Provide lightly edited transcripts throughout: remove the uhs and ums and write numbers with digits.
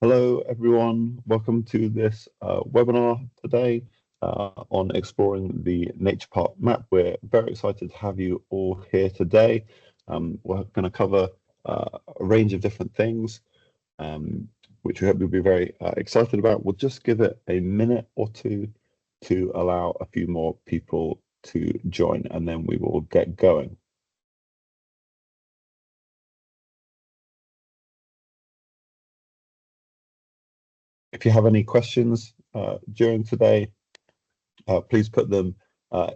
Hello, everyone. Welcome to this webinar today on exploring the Nature Park map. We're very excited to have you all here today. We're going to cover a range of different things, which we hope you'll be very excited about. We'll just give it a minute or two to allow a few more people to join, and then we will get going. If you have any questions during today, please put them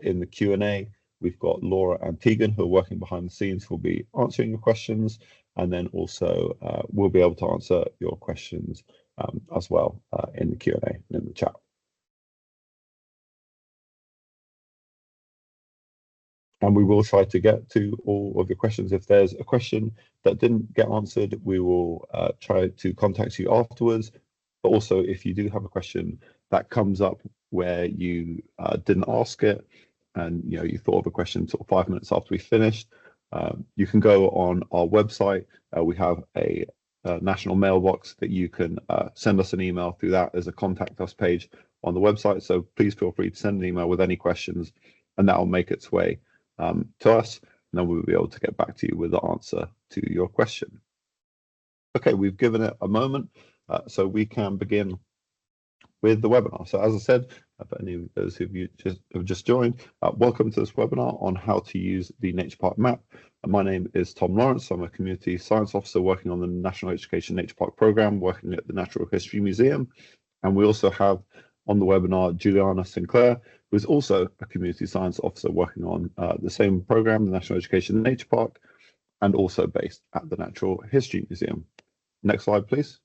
in the Q&A. We've got Laura and Tegan who are working behind the scenes who will be answering your questions, and then also we'll be able to answer your questions as well in the Q&A and in the chat. And we will try to get to all of your questions. If there's a question that didn't get answered, we will try to contact you afterwards. But also, if you do have a question that comes up where you didn't ask it, and you thought of a question sort of 5 minutes after we finished, you can go on our website. We have a national mailbox that you can send us an email through. That there's a contact us page on the website. So please feel free to send an email with any questions, and that will make its way to us, and then we'll be able to get back to you with the answer to your question. Okay, we've given it a moment. So we can begin with the webinar. So as I said, for any of those who have just joined, welcome to this webinar on how to use the Nature Park map. My name is Tom Lawrence. I'm a community science officer working on the National Education Nature Park Programme, working at the Natural History Museum. And we also have on the webinar Juliana Sinclair, who is also a community science officer working on the same programme, the National Education Nature Park, and also based at the Natural History Museum. Next slide, please.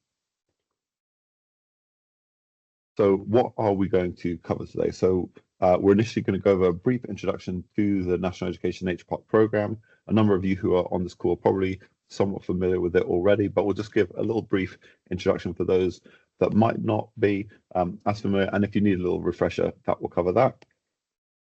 So what are we going to cover today? So we're initially going to go over a brief introduction to the National Education Nature Park Programme. A number of you who are on this call are probably somewhat familiar with it already, but we'll just give a little brief introduction for those that might not be as familiar. And if you need a little refresher, that will cover that.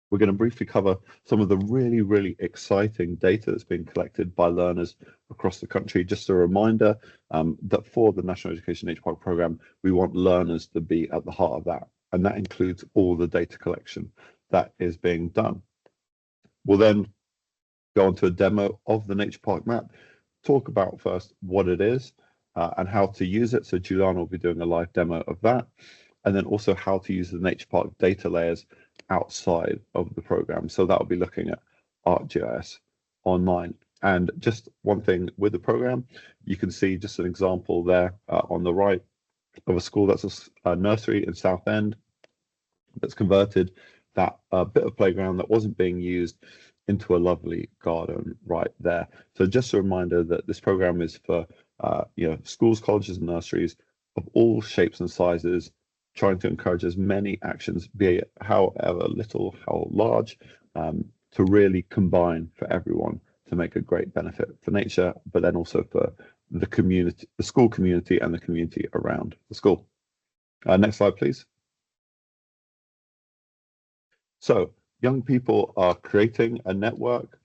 We're going to briefly cover some of the really exciting data that's been collected by learners across the country. Just a reminder that for the National Education Nature Park Programme, we want learners to be at the heart of that. And that includes all the data collection that is being done. We'll then go on to a demo of the Nature Park map, talk about first what it is and how to use it. So Juliana will be doing a live demo of that. And then also how to use the Nature Park data layers outside of the program. So that'll be looking at ArcGIS online. And just one thing with the program, you can see just an example there on the right of a school that's a nursery in Southend that's converted that bit of playground that wasn't being used into a lovely garden right there. So just a reminder that this program is for schools, colleges, and nurseries of all shapes and sizes, trying to encourage as many actions, be it however little, how large, to really combine for everyone to make a great benefit for nature, but then also for the community, the school community, and the community around the school. Next slide, please. So young people are creating a network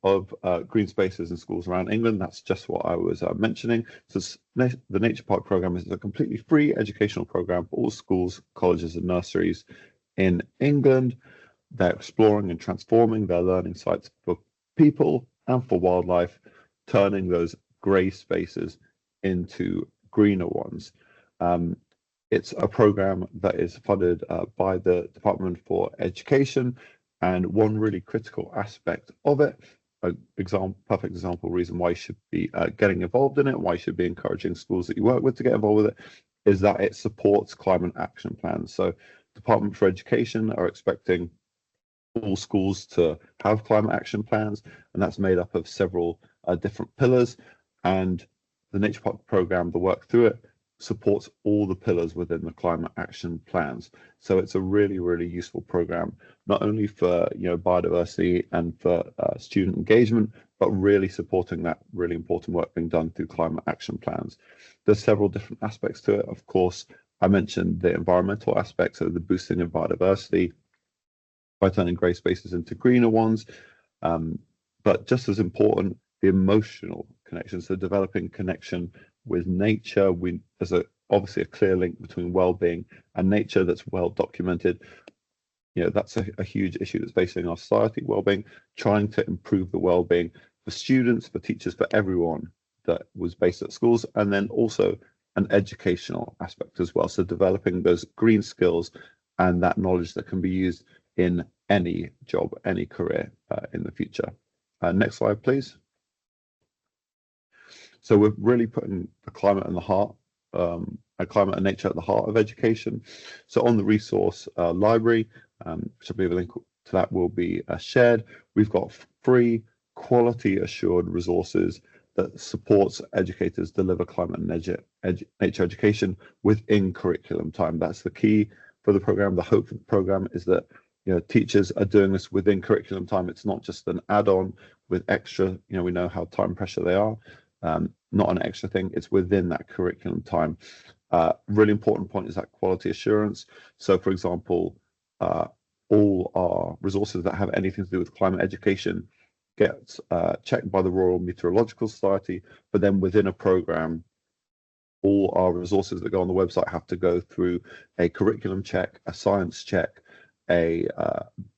of green spaces in schools around England. That's just what I was mentioning. So the Nature Park Programme is a completely free educational programme for all schools, colleges, and nurseries in England. They're exploring and transforming their learning sites for people and for wildlife, turning those grey spaces into greener ones. It's a programme that is funded by the Department for Education, and one really critical aspect of it, perfect example reason why you should be getting involved in it, why you should be encouraging schools that you work with to get involved with it, is that it supports climate action plans. So Department for Education are expecting all schools to have climate action plans, and that's made up of several different pillars, and the Nature Park Programme, the work through it, supports all the pillars within the climate action plans. So it's a really useful program, not only for biodiversity and for student engagement, but really supporting that really important work being done through climate action plans. There's several different aspects to it. Of course, I mentioned the environmental aspects of the boosting of biodiversity by turning grey spaces into greener ones, but just as important, the emotional connection. So developing connection with nature. We, as a obviously a clear link between well-being and nature that's well documented. That's a huge issue that's facing our society, well-being, trying to improve the well-being for students, for teachers, for everyone that was based at schools, and then also an educational aspect as well. So developing those green skills and that knowledge that can be used in any job, any career in the future. Next slide, please. So we're really putting the climate and the heart, climate and nature at the heart of education. So on the resource library, which I believe a link to that will be shared, we've got free, quality assured resources that supports educators deliver climate and nature education within curriculum time. That's the key for the program. The hope for the program is that teachers are doing this within curriculum time. It's not just an add-on with extra, we know how time pressure they are, not an extra thing, it's within that curriculum time. Really important point is that quality assurance. So for example, all our resources that have anything to do with climate education gets checked by the Royal Meteorological Society, but then within a program, all our resources that go on the website have to go through a curriculum check, a science check, a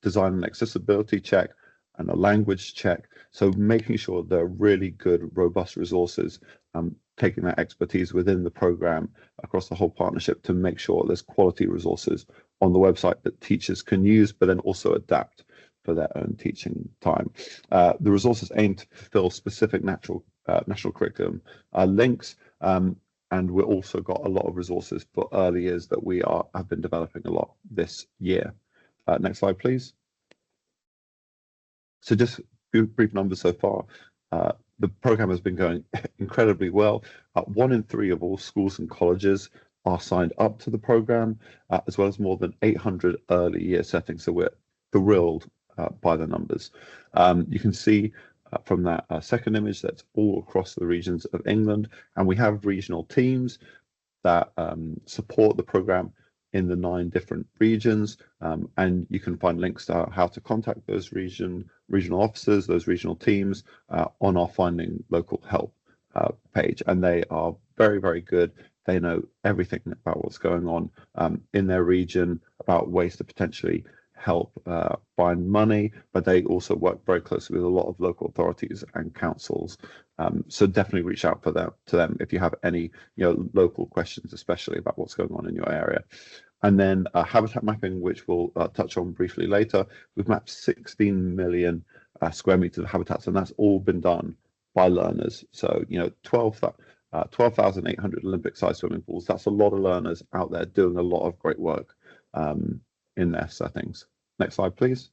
design and accessibility check, and a language check. So making sure they're really good, robust resources, taking that expertise within the program across the whole partnership to make sure there's quality resources on the website that teachers can use, but then also adapt for their own teaching time. The resources aim to fulfill specific national curriculum links, and we've also got a lot of resources for early years that we have been developing a lot this year. Next slide, please. So just brief numbers so far. The program has been going incredibly well. 1 in 3 of all schools and colleges are signed up to the program, as well as more than 800 early year settings. So we're thrilled by the numbers. You can see from that second image that's all across the regions of England, and we have regional teams that support the program in the 9 different regions, and you can find links to how to contact those regional officers, those regional teams on our Finding Local Help page, and they are very, very good. They know everything about what's going on in their region, about ways to potentially help find money, but they also work very closely with a lot of local authorities and councils. So definitely reach out to them if you have any local questions, especially about what's going on in your area. And then habitat mapping, which we'll touch on briefly later. We've mapped 16 million square meters of habitats, and that's all been done by learners. So 12,800 Olympic-sized swimming pools. That's a lot of learners out there doing a lot of great work in their settings. Next slide, please.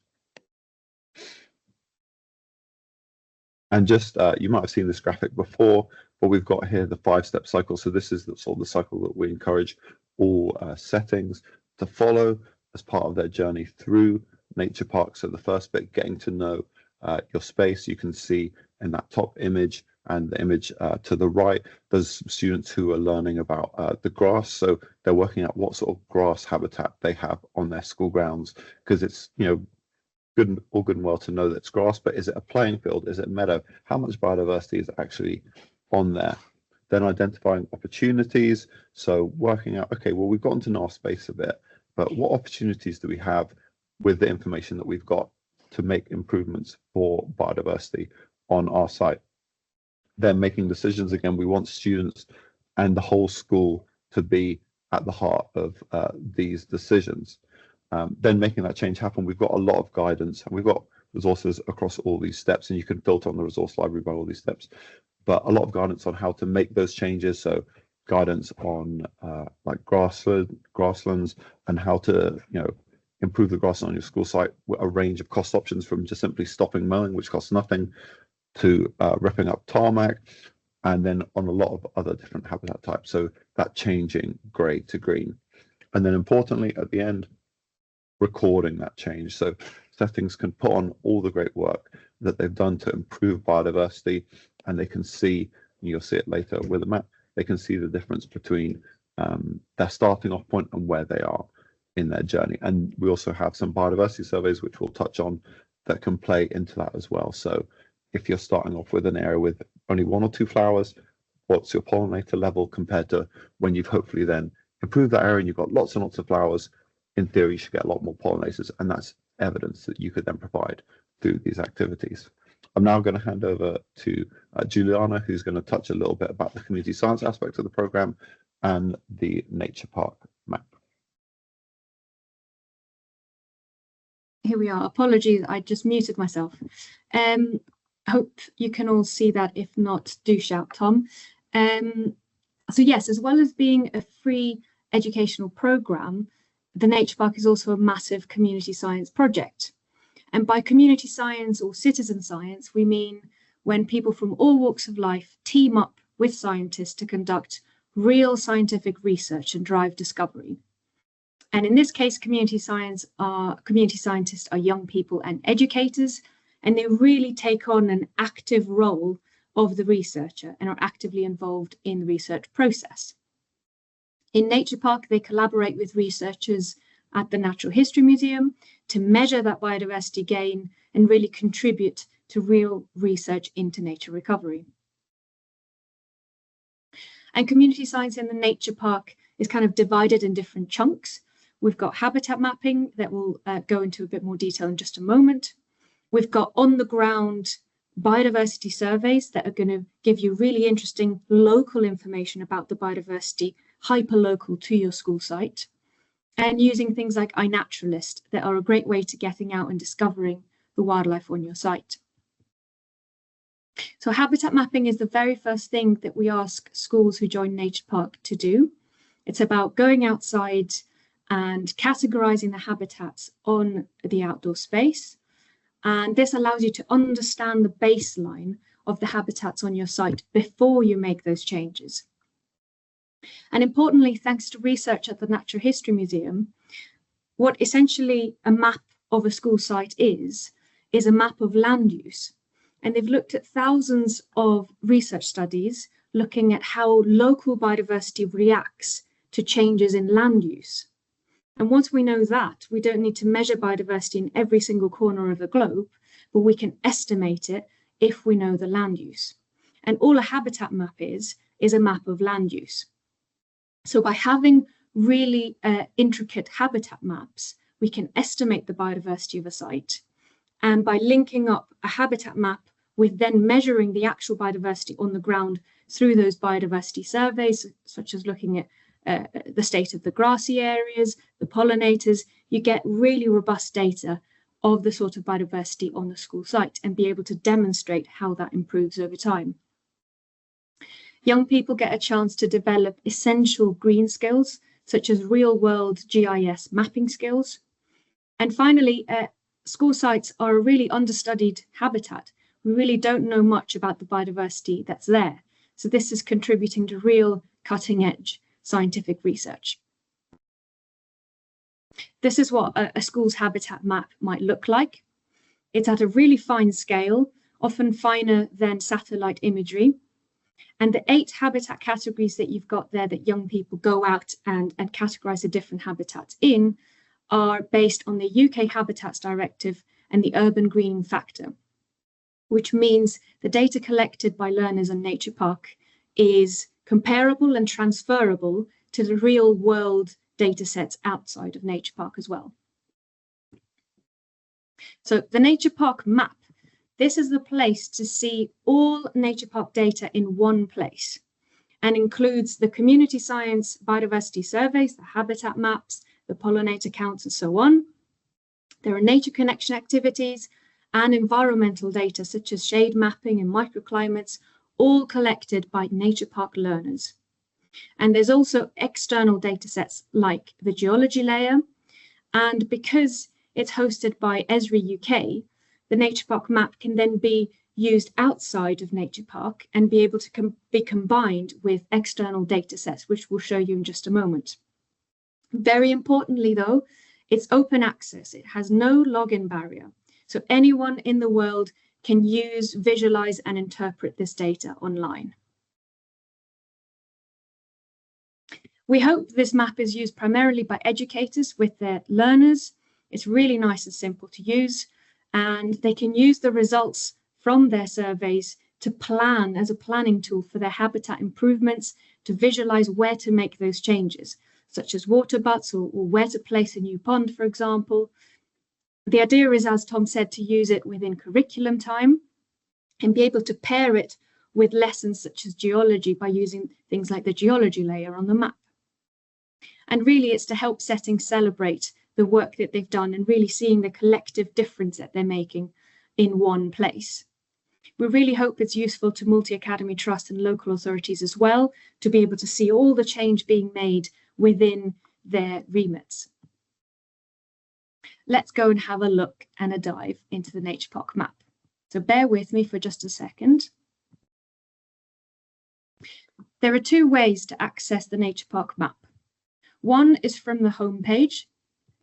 And just you might have seen this graphic before, but we've got here the 5-step cycle. So this is the sort of the cycle that we encourage all settings to follow as part of their journey through nature parks. So the first bit, getting to know your space. You can see in that top image and the image to the right, there's students who are learning about the grass. So they're working out what sort of grass habitat they have on their school grounds, because it's all good and well to know that it's grass, but is it a playing field? Is it a meadow? How much biodiversity is actually on there? Then identifying opportunities. So working out, okay, well, we've gotten to know our space a bit, but what opportunities do we have with the information that we've got to make improvements for biodiversity on our site? Then making decisions. Again, we want students and the whole school to be at the heart of these decisions. Then making that change happen. We've got a lot of guidance, and we've got resources across all these steps, and you can filter on the resource library by all these steps, but a lot of guidance on how to make those changes. So guidance on like grasslands and how to improve the grassland on your school site, with a range of cost options, from just simply stopping mowing, which costs nothing, to ripping up tarmac, and then on a lot of other different habitat types. So that changing grey to green. And then importantly, at the end, recording that change. So settings can put on all the great work that they've done to improve biodiversity, and they can see, you'll see it later with a map, they can see the difference between their starting off point and where they are in their journey. And we also have some biodiversity surveys, which we'll touch on, that can play into that as well. So if you're starting off with an area with only 1 or 2 flowers, what's your pollinator level compared to when you've hopefully then improved that area and you've got lots and lots of flowers. In theory, you should get a lot more pollinators, and that's evidence that you could then provide through these activities. I'm now going to hand over to Juliana, who's going to touch a little bit about the community science aspect of the program and the nature park map. Here we are. Apologies, I just muted myself. Hope you can all see that. If not, do shout, Tom. So yes, as well as being a free educational program, the Nature Park is also a massive community science project. And by community science or citizen science, we mean when people from all walks of life team up with scientists to conduct real scientific research and drive discovery. And in this case, community scientists are young people and educators, and they really take on an active role of the researcher and are actively involved in the research process. In Nature Park, they collaborate with researchers at the Natural History Museum to measure that biodiversity gain and really contribute to real research into nature recovery. And community science in the Nature Park is kind of divided in different chunks. We've got habitat mapping that we'll go into a bit more detail in just a moment. We've got on-the-ground biodiversity surveys that are going to give you really interesting local information about the biodiversity, hyper-local to your school site, and using things like iNaturalist that are a great way to getting out and discovering the wildlife on your site. So habitat mapping is the very first thing that we ask schools who join Nature Park to do. It's about going outside and categorizing the habitats on the outdoor space. And this allows you to understand the baseline of the habitats on your site before you make those changes. And importantly, thanks to research at the Natural History Museum, what essentially a map of a school site is a map of land use. And they've looked at thousands of research studies looking at how local biodiversity reacts to changes in land use. And once we know that, we don't need to measure biodiversity in every single corner of the globe, but we can estimate it if we know the land use. And all a habitat map is a map of land use. So by having really intricate habitat maps, we can estimate the biodiversity of a site. And by linking up a habitat map with then measuring the actual biodiversity on the ground through those biodiversity surveys, such as looking at the state of the grassy areas, the pollinators, you get really robust data of the sort of biodiversity on the school site and be able to demonstrate how that improves over time. Young people get a chance to develop essential green skills, such as real-world GIS mapping skills. And finally, school sites are a really understudied habitat. We really don't know much about the biodiversity that's there. So this is contributing to real cutting-edge scientific research. This is what a school's habitat map might look like. It's at a really fine scale, often finer than satellite imagery. And the 8 habitat categories that you've got there that young people go out and categorize the different habitats in are based on the UK Habitats Directive and the Urban Greening Factor, which means the data collected by learners in Nature Park is comparable and transferable to the real world data sets outside of Nature Park as well. So the Nature Park map, this is the place to see all Nature Park data in one place and includes the community science biodiversity surveys, the habitat maps, the pollinator counts and so on. There are nature connection activities and environmental data such as shade mapping and microclimates, all collected by Nature Park learners. And there's also external data sets like the geology layer. And because it's hosted by Esri UK, the Nature Park map can then be used outside of Nature Park and be able to be combined with external data sets, which we'll show you in just a moment. Very importantly, though, it's open access. It has no login barrier. So anyone in the world can use, visualize, and interpret this data online. We hope this map is used primarily by educators with their learners. It's really nice and simple to use, and they can use the results from their surveys to plan as a planning tool for their habitat improvements, to visualize where to make those changes, such as water butts or where to place a new pond, for example. The idea is, as Tom said, to use it within curriculum time and be able to pair it with lessons such as geology by using things like the geology layer on the map. And really, it's to help settings celebrate the work that they've done and really seeing the collective difference that they're making in one place. We really hope it's useful to multi-academy trust and local authorities as well, to be able to see all the change being made within their remits. Let's go and have a look and a dive into the Nature Park map. So bear with me for just a second. There are two ways to access the Nature Park map. One is from the homepage,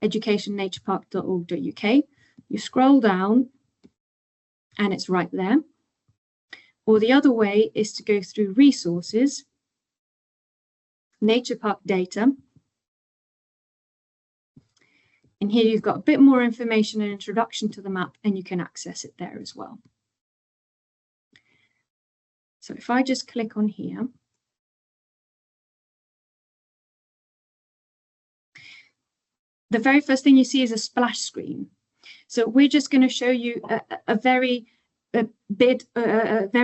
educationnaturepark.org.uk. You scroll down and it's right there. Or the other way is to go through resources, Nature Park data. And here you've got a bit more information and introduction to the map, and you can access it there as well. So if I just click on here, the very first thing you see is a splash screen. So we're just going to show you a very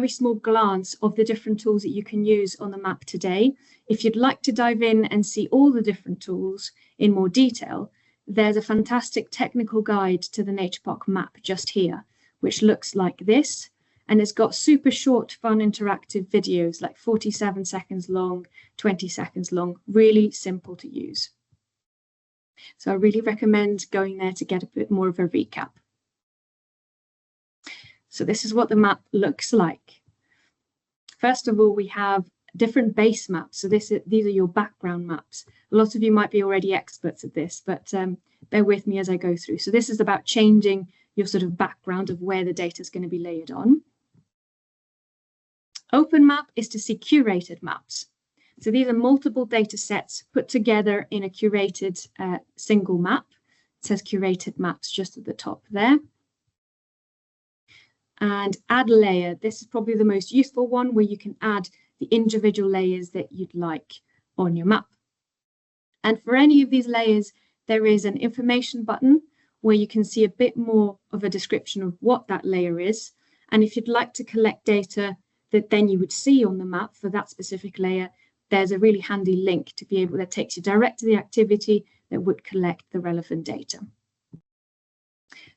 small glance of the different tools that you can use on the map today. If you'd like to dive in and see all the different tools in more detail, there's a fantastic technical guide to the Nature Park map just here, which looks like this. And it's got super short, fun, interactive videos, like 47 seconds long, 20 seconds long, really simple to use. So I really recommend going there to get a bit more of a recap. So this is what the map looks like. First of all, we have different base maps. So these are your background maps. A lot of you might be already experts at this, but bear with me as I go through. So this is about changing your sort of background of where the data is going to be layered on. Open map is to see curated maps. So these are multiple data sets put together in a curated single map. It says curated maps just at the top there. And add layer. This is probably the most useful one, where you can add the individual layers that you'd like on your map. And for any of these layers, there is an information button where you can see a bit more of a description of what that layer is. And if you'd like to collect data that then you would see on the map for that specific layer, there's a really handy link to be able that takes you direct to the activity that would collect the relevant data.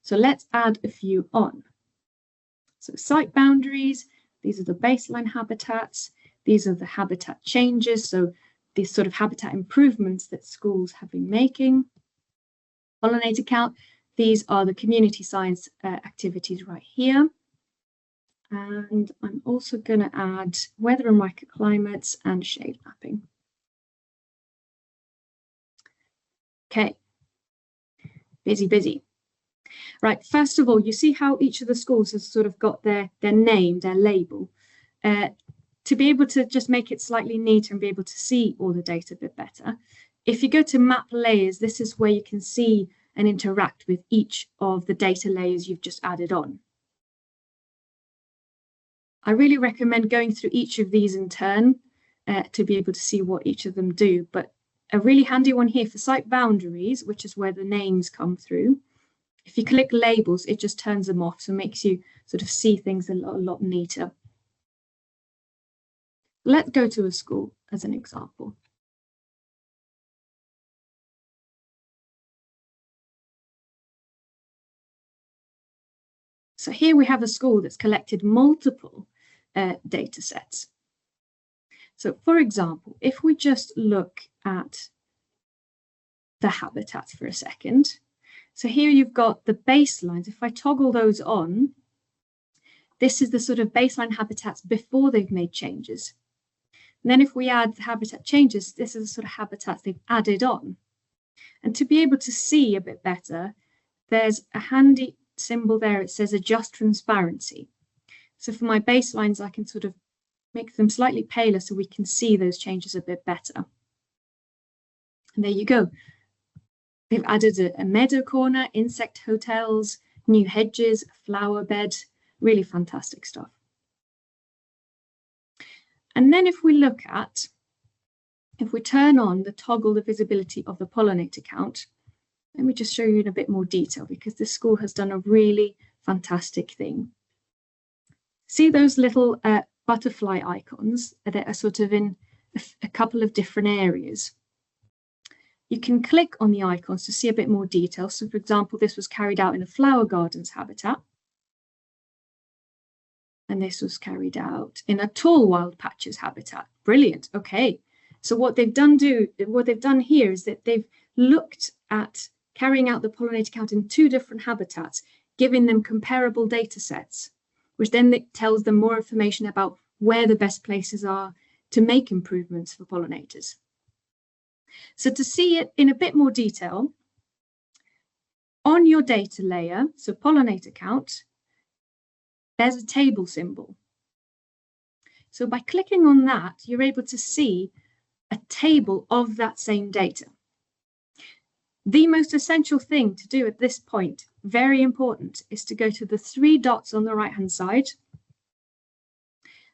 So let's add a few on. So site boundaries, these are the baseline habitats. These are the habitat changes. So these sort of habitat improvements that schools have been making. Pollinator count, these are the community science activities right here. And I'm also going to add weather and microclimates and shade mapping. Okay, busy. Right, first of all, you see how each of the schools has sort of got their name, their label. To be able to just make it slightly neater and be able to see all the data a bit better, if you go to map layers, this is where you can see and interact with each of the data layers you've just added on. I really recommend going through each of these in turn to be able to see what each of them do. But a really handy one here for site boundaries, which is where the names come through. If you click labels, it just turns them off, so it makes you sort of see things a lot neater. Let's go to a school as an example. So here we have a school that's collected multiple data sets. So for example, if we just look at the habitats for a second. So here you've got the baselines. If I toggle those on, this is the sort of baseline habitats before they've made changes. And then if we add the habitat changes, this is the sort of habitats they've added on. And to be able to see a bit better, there's a handy symbol there. It says adjust transparency. So for my baselines, I can sort of make them slightly paler so we can see those changes a bit better. And there you go. They've added a meadow corner, insect hotels, new hedges, a flower bed, really fantastic stuff. And then if we turn on the toggle the visibility of the pollinator count, let me just show you in a bit more detail, because this school has done a really fantastic thing. See those little butterfly icons that are sort of in a couple of different areas? You can click on the icons to see a bit more detail. So for example, this was carried out in a flower gardens habitat. And this was carried out in a tall wild patches habitat. Brilliant. Okay. So what they've done here is that they've looked at carrying out the pollinator count in 2 different habitats, giving them comparable data sets, which then tells them more information about where the best places are to make improvements for pollinators. So to see it in a bit more detail, on your data layer, so pollinator count, there's a table symbol. So by clicking on that, you're able to see a table of that same data. The most essential thing to do at this point, very important, is to go to the 3 dots on the right-hand side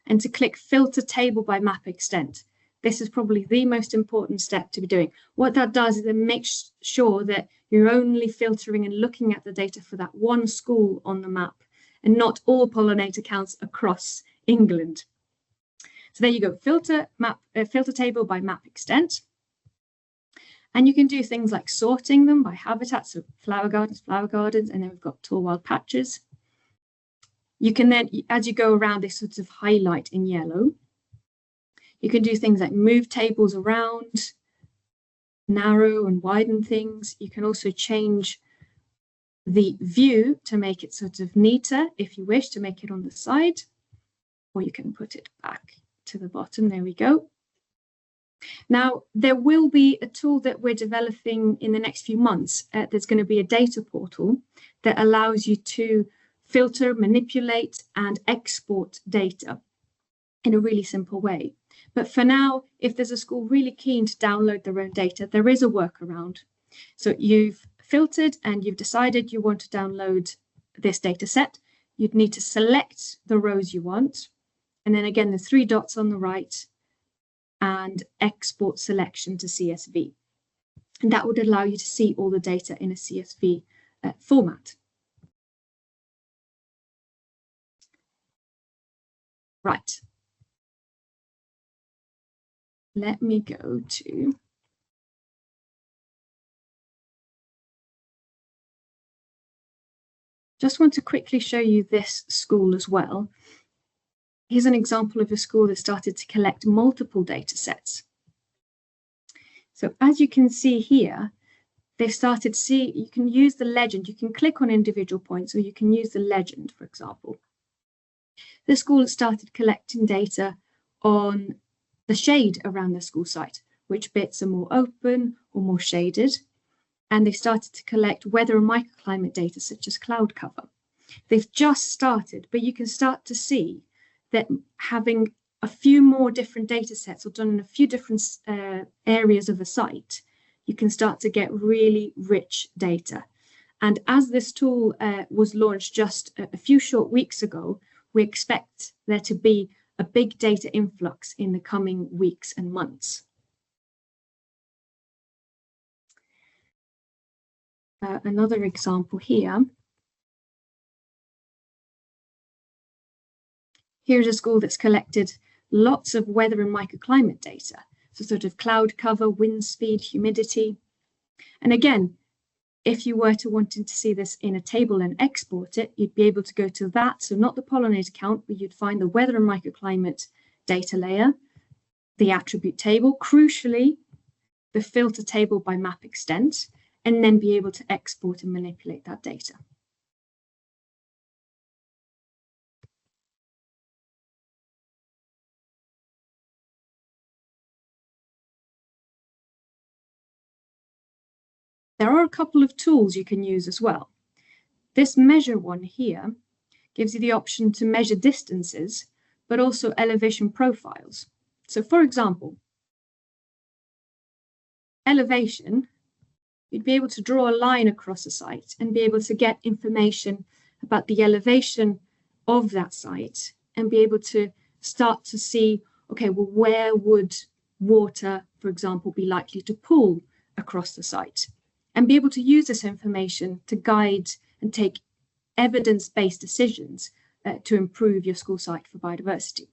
and to click Filter Table by Map Extent. This is probably the most important step to be doing. What that does is it makes sure that you're only filtering and looking at the data for that one school on the map and not all pollinator counts across England. So there you go, filter table by map extent. And you can do things like sorting them by habitats, so flower gardens, and then we've got tall wild patches. You can then, as you go around, they sort of highlight in yellow. You can do things like move tables around, narrow and widen things. You can also change the view to make it sort of neater, if you wish, to make it on the side, or you can put it back to the bottom. There we go. Now, there will be a tool that we're developing in the next few months. There's going to be a data portal that allows you to filter, manipulate, and export data in a really simple way. But for now, if there's a school really keen to download their own data, there is a workaround. So you've filtered and you've decided you want to download this data set. You'd need to select the rows you want. And then again, the 3 dots on the right and export selection to CSV. And that would allow you to see all the data in a CSV format. Right. Let me go to just want to quickly show you this school as well. Here's an example of a school that started to collect multiple data sets. So as you can see here, they've started to see, you can use the legend, you can click on individual points, or you can use the legend, for example. The school has started collecting data on the shade around their school site, which bits are more open or more shaded. And they've started to collect weather and microclimate data, such as cloud cover. They've just started, but you can start to see that having a few more different data sets or done in a few different areas of a site, you can start to get really rich data. And as this tool was launched just a few short weeks ago, we expect there to be a big data influx in the coming weeks and months. Another example here. Here's a school that's collected lots of weather and microclimate data, so sort of cloud cover, wind speed, humidity. And again, if you were to wanting to see this in a table and export it, you'd be able to go to that. So not the pollinator count, but you'd find the weather and microclimate data layer, the attribute table, crucially, the filter table by map extent, and then be able to export and manipulate that data. There are a couple of tools you can use as well. This measure one here gives you the option to measure distances, but also elevation profiles. So for example, elevation, you'd be able to draw a line across a site and be able to get information about the elevation of that site and be able to start to see okay, well, where would water, for example, be likely to pool across the site? And be able to use this information to guide and take evidence-based decisions to improve your school site for biodiversity.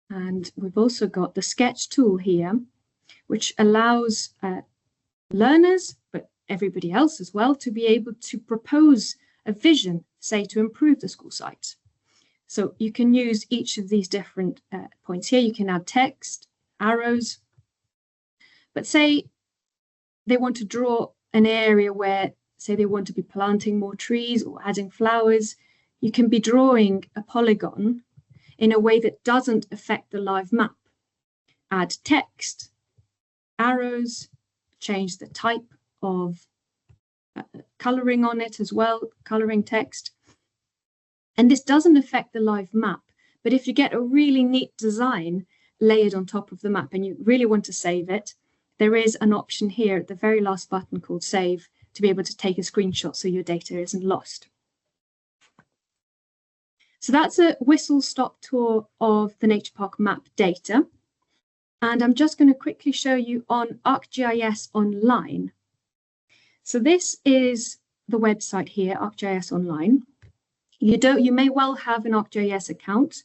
And we've also got the sketch tool here, which allows learners, but everybody else as well, to be able to propose a vision, say, to improve the school site. So you can use each of these different points here. You can add text, arrows, but say they want to draw an area where, say, they want to be planting more trees or adding flowers. You can be drawing a polygon in a way that doesn't affect the live map. Add text, arrows, change the type of coloring on it as well, coloring text. And this doesn't affect the live map, but if you get a really neat design layered on top of the map and you really want to save it, there is an option here at the very last button called Save to be able to take a screenshot so your data isn't lost. So that's a whistle-stop tour of the Nature Park map data. And I'm just going to quickly show you on ArcGIS Online. So this is the website here, ArcGIS Online. You may well have an ArcGIS account,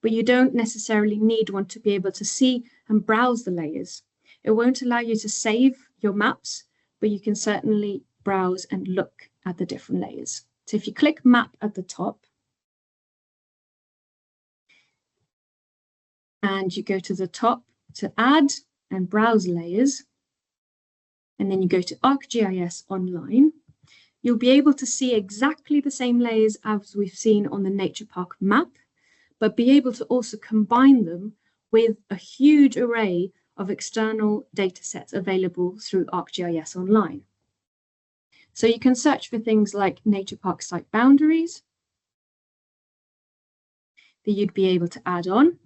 but you don't necessarily need one to be able to see and browse the layers. It won't allow you to save your maps, but you can certainly browse and look at the different layers. So if you click Map at the top, and you go to the top to add and browse layers, and then you go to ArcGIS Online, you'll be able to see exactly the same layers as we've seen on the Nature Park map, but be able to also combine them with a huge array of external data sets available through ArcGIS Online. So you can search for things like Nature Park site boundaries that you'd be able to add on.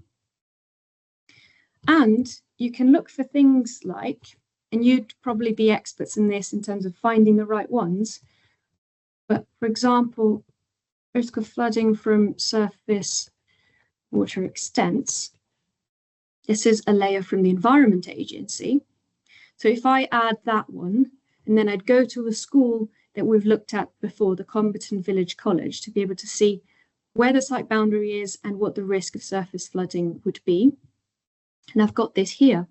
And you can look for things like, and you'd probably be experts in this in terms of finding the right ones, but for example, risk of flooding from surface water extents. This is a layer from the Environment Agency. So if I add that one, and then I'd go to the school that we've looked at before, the Comberton Village College, to be able to see where the site boundary is and what the risk of surface flooding would be. And I've got this here.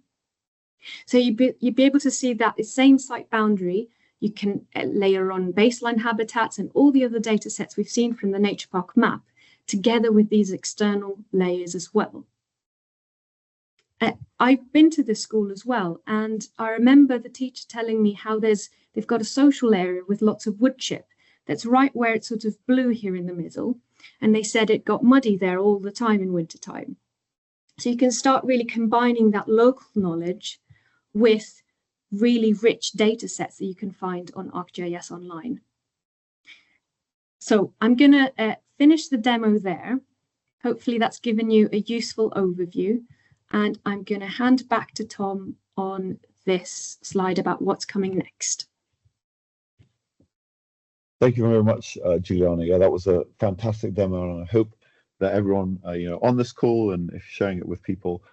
So you'd be able to see that the same site boundary, you can layer on baseline habitats and all the other data sets we've seen from the Nature Park map, together with these external layers as well. I've been to this school as well, and I remember the teacher telling me how they've got a social area with lots of wood chip that's right where it's sort of blue here in the middle, and they said it got muddy there all the time in wintertime. So you can start really combining that local knowledge with really rich data sets that you can find on ArcGIS Online. So I'm going to finish the demo there. Hopefully that's given you a useful overview. And I'm going to hand back to Tom on this slide about what's coming next. Thank you very much, Juliana. Yeah, that was a fantastic demo, and I hope that everyone, on this call and if sharing it with people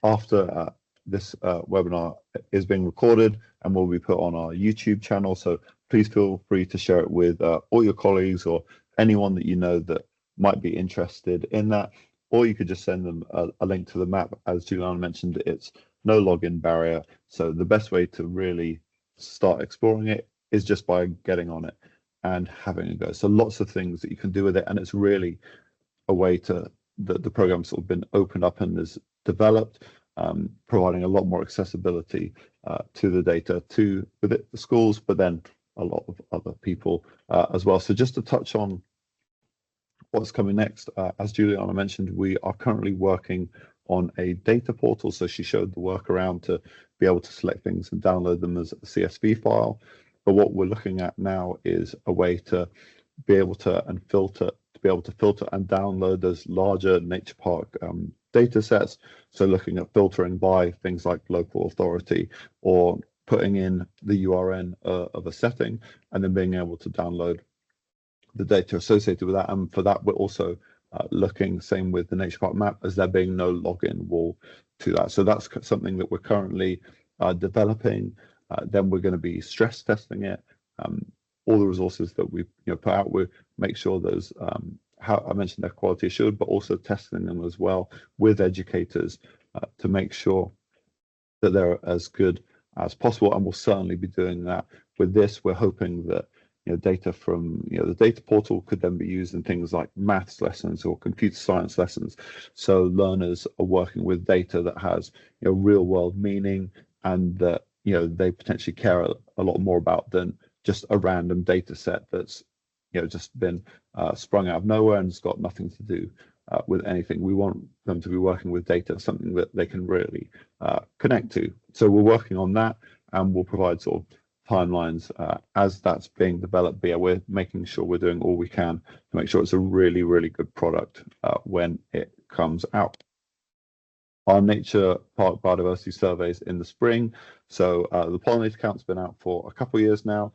after this webinar is being recorded and will be put on our YouTube channel. So please feel free to share it with all your colleagues or anyone that you know that might be interested in that. Or you could just send them a link to the map. As Juliana mentioned, it's no login barrier. So the best way to really start exploring it is just by getting on it and having a go. So lots of things that you can do with it. And it's really a way to, the program's sort of been opened up and is developed, providing a lot more accessibility to the data with the schools, but then a lot of other people as well. So just to touch on what's coming next, as Juliana mentioned, we are currently working on a data portal. So she showed the workaround to be able to select things and download them as a CSV file. But what we're looking at now is a way to be able to filter and download those larger Nature Park data sets. So looking at filtering by things like local authority or putting in the URN of a setting and then being able to download the data associated with that. And for that, we're also looking. Same with the Nature Park map, as there being no login wall to that. So that's something that we're currently developing. Then we're going to be stress testing it. All the resources that we put out, we make sure those, how I mentioned, their quality assured, but also testing them as well with educators to make sure that they're as good as possible. And we'll certainly be doing that with this. We're hoping that data from the data portal could then be used in things like maths lessons or computer science lessons. So learners are working with data that has real world meaning, and that they potentially care a lot more about than just a random data set that's just been sprung out of nowhere and it's got nothing to do with anything. We want them to be working with data, something that they can really connect to. So we're working on that, and we'll provide sort of timelines as that's being developed. But yeah, we're making sure we're doing all we can to make sure it's a really, really good product when it comes out. Our Nature Park Biodiversity surveys in the spring. So the pollinator count's been out for a couple of years now.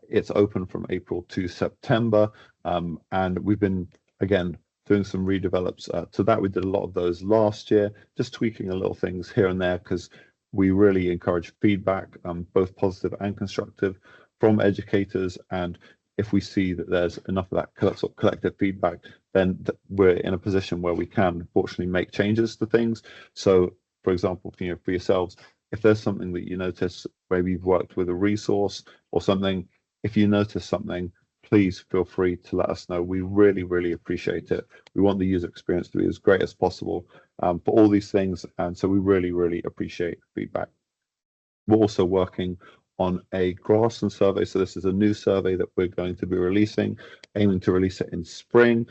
It's open from April to September, and we've been, again, doing some redevelops to that. We did a lot of those last year, just tweaking a little things here and there, because we really encourage feedback, both positive and constructive, from educators. And if we see that there's enough of that sort of collective feedback, then we're in a position where we can fortunately make changes to things. So, for example, for yourselves, if there's something that you notice, maybe you've worked with a resource or something, if you notice something, please feel free to let us know. We really, really appreciate it. We want the user experience to be as great as possible for all these things. And so we really, really appreciate feedback. We're also working on a grassland survey. So this is a new survey that we're going to be releasing, aiming to release it in spring.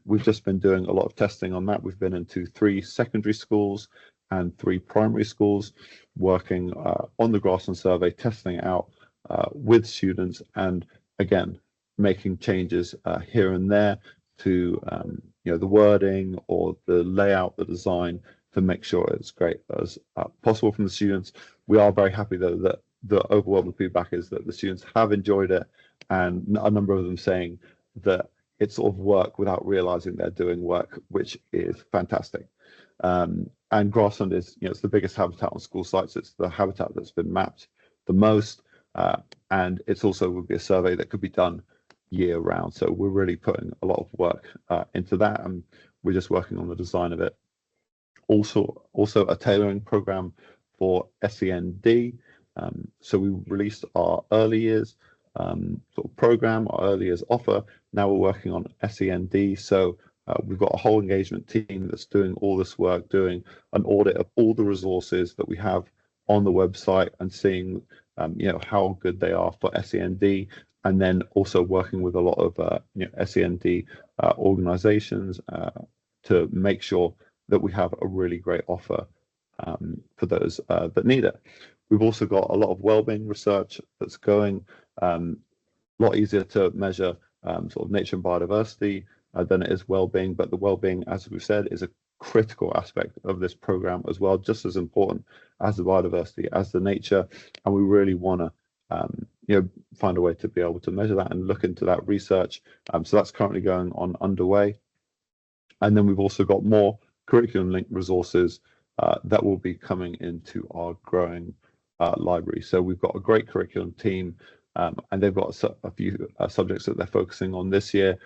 We've just been doing a lot of testing on that. We've been into 3 secondary schools and 3 primary schools, working on the grassland survey, testing it out with students, and again, making changes here and there to the wording or the layout, the design, to make sure it's great as possible from the students. We are very happy though that the overwhelming feedback is that the students have enjoyed it, and a number of them saying that it's sort of work without realizing they're doing work, which is fantastic. And grassland is, it's the biggest habitat on school sites. It's the habitat that's been mapped the most, and it's also would be a survey that could be done year round. So we're really putting a lot of work into that, and we're just working on the design of it. Also a tailoring program for SEND. So we released our early years sort of program, our early years offer. Now we're working on SEND. So we've got a whole engagement team that's doing all this work, doing an audit of all the resources that we have on the website and seeing how good they are for SEND, and then also working with a lot of SEND organizations to make sure that we have a really great offer for those that need it. We've also got a lot of wellbeing research that's going, a lot easier to measure sort of nature and biodiversity than it is wellbeing, but the wellbeing, as we've said, is a critical aspect of this program as well, just as important as the biodiversity, as the nature, and we really want to find a way to be able to measure that and look into that research. So that's currently going on underway. And then we've also got more curriculum linked resources that will be coming into our growing library. So we've got a great curriculum team, and they've got a few subjects that they're focusing on this year.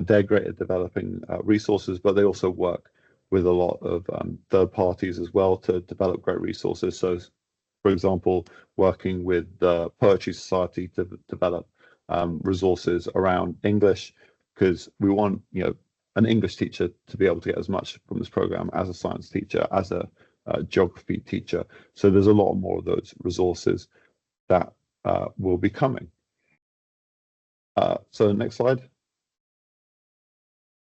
They're great at developing resources, but they also work with a lot of third parties as well to develop great resources. So, for example, working with the Poetry Society to develop resources around English, because we want an English teacher to be able to get as much from this program as a science teacher, as a geography teacher. So there's a lot more of those resources that will be coming. So next slide.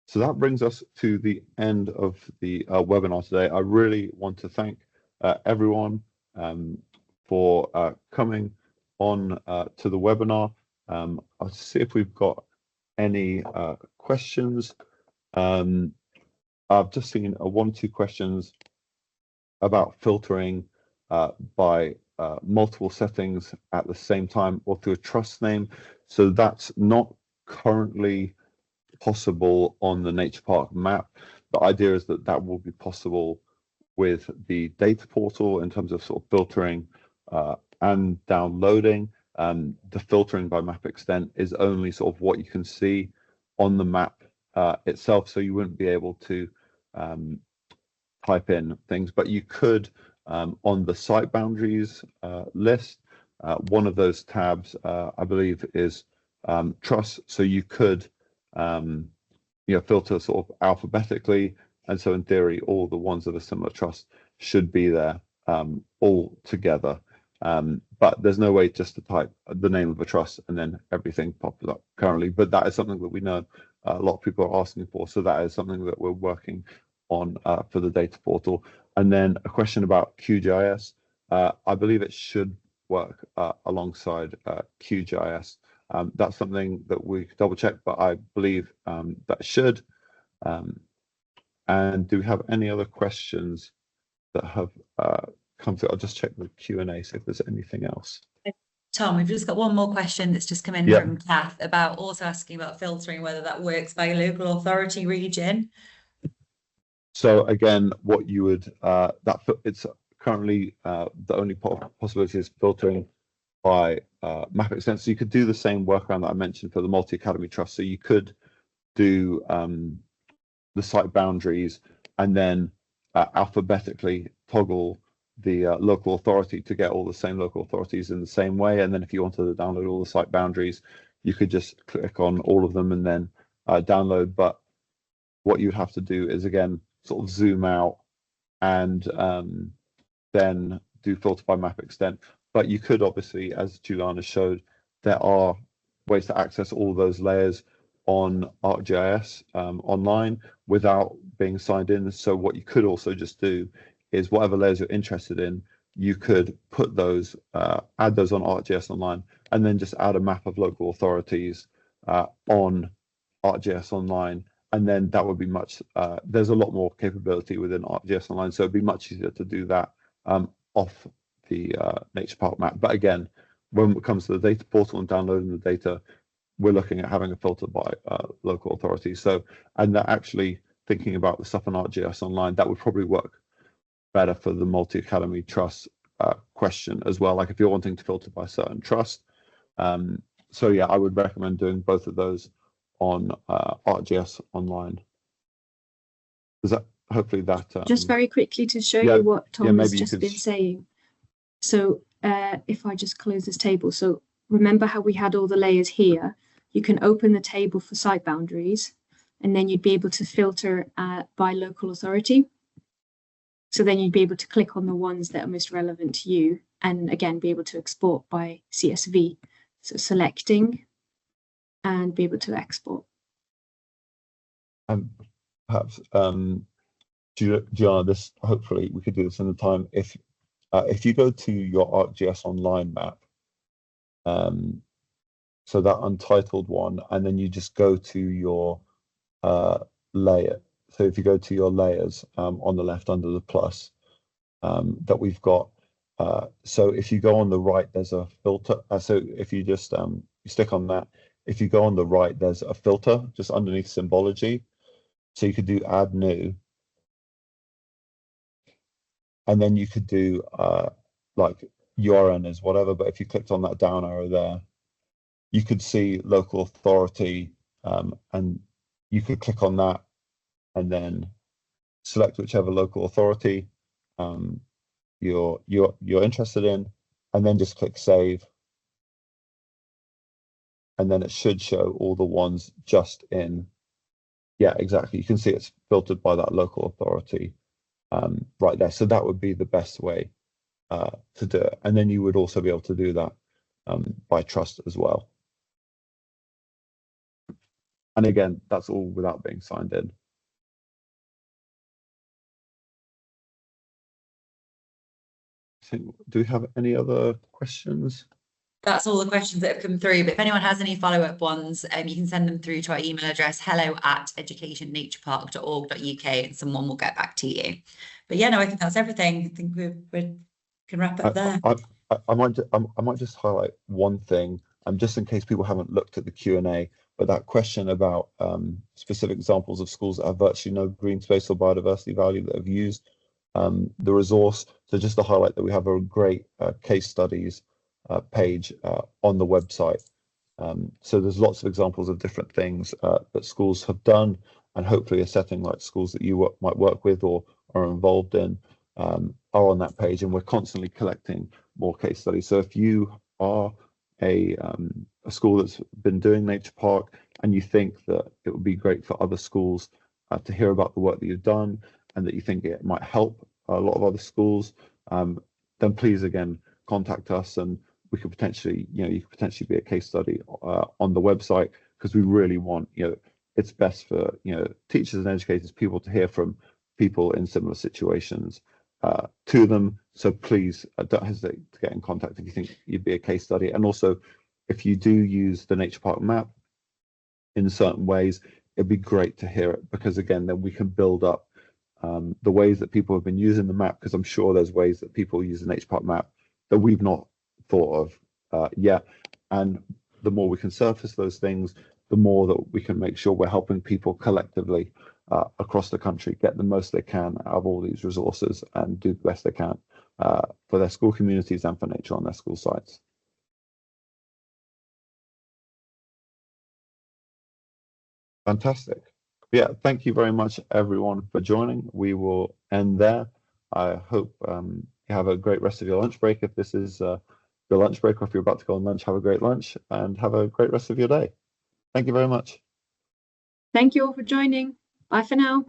So that brings us to the end of the webinar today. I really want to thank everyone for coming on to the webinar. I'll see if we've got any questions. I've just seen 1 or 2 questions about filtering by multiple settings at the same time or through a trust name. So that's not currently possible on the nature park map. The idea is that that will be possible with the data portal in terms of sort of filtering and downloading. The filtering by map extent is only sort of what you can see on the map itself, so you wouldn't be able to type in things, but you could on the site boundaries list. One of those tabs, I believe, is trust. So you could, filter sort of alphabetically, and so in theory, all the ones that are similar trust should be there all together. But there's no way just to type the name of a trust and then everything pops up currently. But that is something that we know a lot of people are asking for. So that is something that we're working on for the data portal. And then a question about QGIS. I believe it should work alongside QGIS. That's something that we could double check, but I believe that should. And do we have any other questions that have come through? I'll just check the Q&A, see if there's anything else. Tom, we've just got one more question that's just come in from Kath about also asking about filtering, whether that works by local authority region. So again, what you would, it's currently the only possibility is filtering by map extent. So you could do the same workaround that I mentioned for the multi-academy trust. So you could do the site boundaries and then alphabetically toggle the local authority to get all the same local authorities in the same way. And then if you wanted to download all the site boundaries, you could just click on all of them and then download. But what you'd have to do is, again, sort of zoom out and then do filter by map extent. But you could obviously, as Juliana showed, there are ways to access all those layers on ArcGIS online without being signed in. So what you could also just do is whatever layers you're interested in, you could put those, add those on ArcGIS online, and then just add a map of local authorities on ArcGIS online. And then that would be much, there's a lot more capability within ArcGIS online, so it'd be much easier to do that off the nature park map. But again, when it comes to the data portal and downloading the data, we're looking at having a filter by local authorities. So, and that actually thinking about the stuff on ArcGIS online, that would probably work better for the multi-academy trust question as well. Like if you're wanting to filter by certain trust. So yeah, I would recommend doing both of those on ArcGIS online. Does that, hopefully that just very quickly to show you what Tom has just been saying. So if I just close this table, so remember how we had all the layers here. You can open the table for site boundaries, and then you'd be able to filter by local authority. So then you'd be able to click on the ones that are most relevant to you, and again be able to export by CSV. So selecting and be able to export. Perhaps Gianna, this, hopefully we could do this in the time. If you go to your ArcGIS online map, so that untitled one, and then you just go to your layer. So if you go to your layers on the left under the plus that we've got, so if you go on the right, there's a filter. So if you just you stick on that, if you go on the right, there's a filter just underneath symbology. So you could do add new. And then you could do like URN is whatever, but if you clicked on that down arrow there, you could see local authority, and you could click on that and then select whichever local authority you're interested in, and then just click save. And then it should show all the ones just in, yeah, exactly. You can see it's filtered by that local authority right there. So that would be the best way to do it. And then you would also be able to do that by trust as well. And again, that's all without being signed in. Do we have any other questions? That's all the questions that have come through, but if anyone has any follow-up ones, you can send them through to our email address, hello@educationnaturepark.org.uk, and someone will get back to you. But yeah, no, I think that's everything. I think we can wrap up there. I might just highlight one thing, just in case people haven't looked at the Q&A. but that question about specific examples of schools that have virtually no green space or biodiversity value that have used the resource. So just to highlight that we have a great case studies page on the website. So there's lots of examples of different things that schools have done, and hopefully a setting like schools that you might work with or are involved in are on that page, and we're constantly collecting more case studies. So if you are a school that's been doing Nature Park and you think that it would be great for other schools to hear about the work that you've done, and that you think it might help a lot of other schools, then please again contact us, and we could potentially, you could potentially be a case study on the website, because we really want, it's best for teachers and educators, people to hear from people in similar situations to them. So please don't hesitate to get in contact if you think you'd be a case study. And also, if you do use the Nature Park map in certain ways, it'd be great to hear it, because again, then we can build up the ways that people have been using the map, because I'm sure there's ways that people use the Nature Park map that we've not thought of yet. And the more we can surface those things, the more that we can make sure we're helping people collectively across the country get the most they can out of all these resources and do the best they can for their school communities and for nature on their school sites. Fantastic. Yeah, thank you very much everyone for joining. We will end there. I hope you have a great rest of your lunch break. If this is your lunch break, or if you're about to go on lunch, have a great lunch and have a great rest of your day. Thank you very much. Thank you all for joining. Bye for now.